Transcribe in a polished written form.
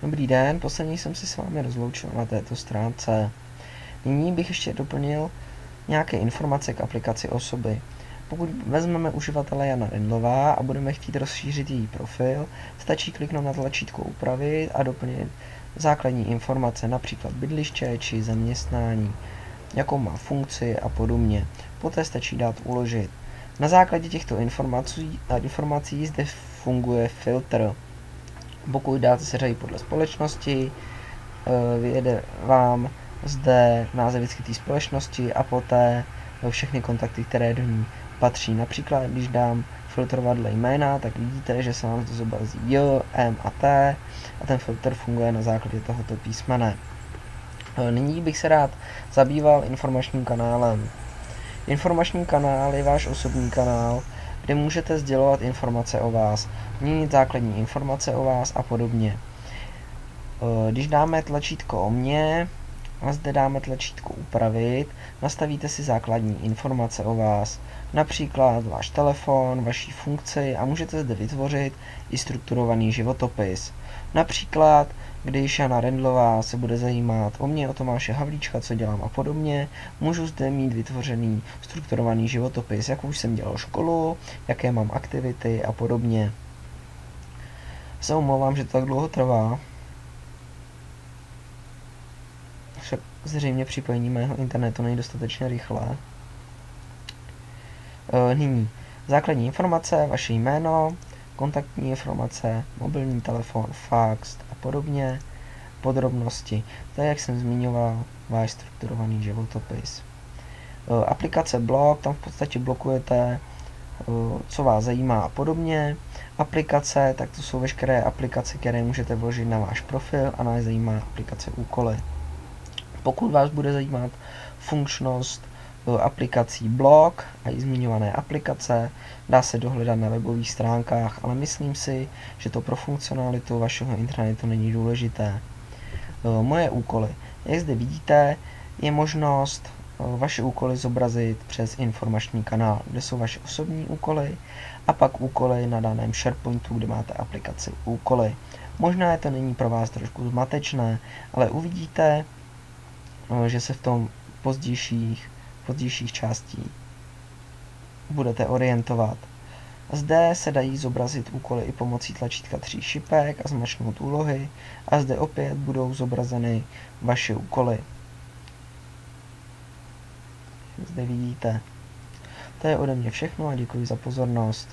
Dobrý den, posledně jsem si s vámi rozloučil na této stránce. Nyní bych ještě doplnil nějaké informace k aplikaci osoby. Pokud vezmeme uživatele Jana Rendlová a budeme chtít rozšířit její profil, stačí kliknout na tlačítko Upravit a doplnit základní informace, například bydliště či zaměstnání, jakou má funkci a podobně. Poté stačí dát Uložit. Na základě těchto informací zde funguje filtr. Pokud dáte seřadit podle společnosti, vyjede vám zde název vyskytý společnosti a poté všechny kontakty, které do ní patří. Například, když dám filtrovat dle jména, tak vidíte, že se vám zde zobrazí J, M a T a ten filtr funguje na základě tohoto písmene. Nyní bych se rád zabýval informačním kanálem. Informační kanál je váš osobní kanál, kde můžete sdělovat informace o vás, měnit základní informace o vás a podobně. Když dáme tlačítko O mně a zde dáme tlačítko Upravit, nastavíte si základní informace o vás, například váš telefon, vaší funkci a můžete zde vytvořit i strukturovaný životopis. Například, když Jana Rendlová se bude zajímat o mě, o Tomáše Havlíčka, co dělám a podobně, můžu zde mít vytvořený strukturovaný životopis, jakou jsem dělal školu, jaké mám aktivity a podobně. Se omlouvám, že to tak dlouho trvá. Však zřejmě připojení mého internetu není dostatečně rychlé. Nyní základní informace, vaše jméno, kontaktní informace, mobilní telefon, fax a podobně, podrobnosti. To je, jak jsem zmiňoval, váš strukturovaný životopis. Aplikace blog, tam v podstatě blokujete, co vás zajímá a podobně. Aplikace, tak to jsou veškeré aplikace, které můžete vložit na váš profil a nás zajímá aplikace Úkoly. Pokud vás bude zajímat funkčnost aplikací blog a i zmiňované aplikace, dá se dohledat na webových stránkách, ale myslím si, že to pro funkcionalitu vašeho internetu není důležité. Moje úkoly. Jak zde vidíte, je možnost vaše úkoly zobrazit přes informační kanál, kde jsou vaše osobní úkoly a pak úkoly na daném SharePointu, kde máte aplikaci Úkoly. Možná to není pro vás trošku zmatečné, ale uvidíte, že se v tom pozdějších částí budete orientovat. Zde se dají zobrazit úkoly i pomocí tlačítka 3 šipek a zmačknout úlohy a zde opět budou zobrazeny vaše úkoly. Zde vidíte. To je ode mě všechno a děkuji za pozornost.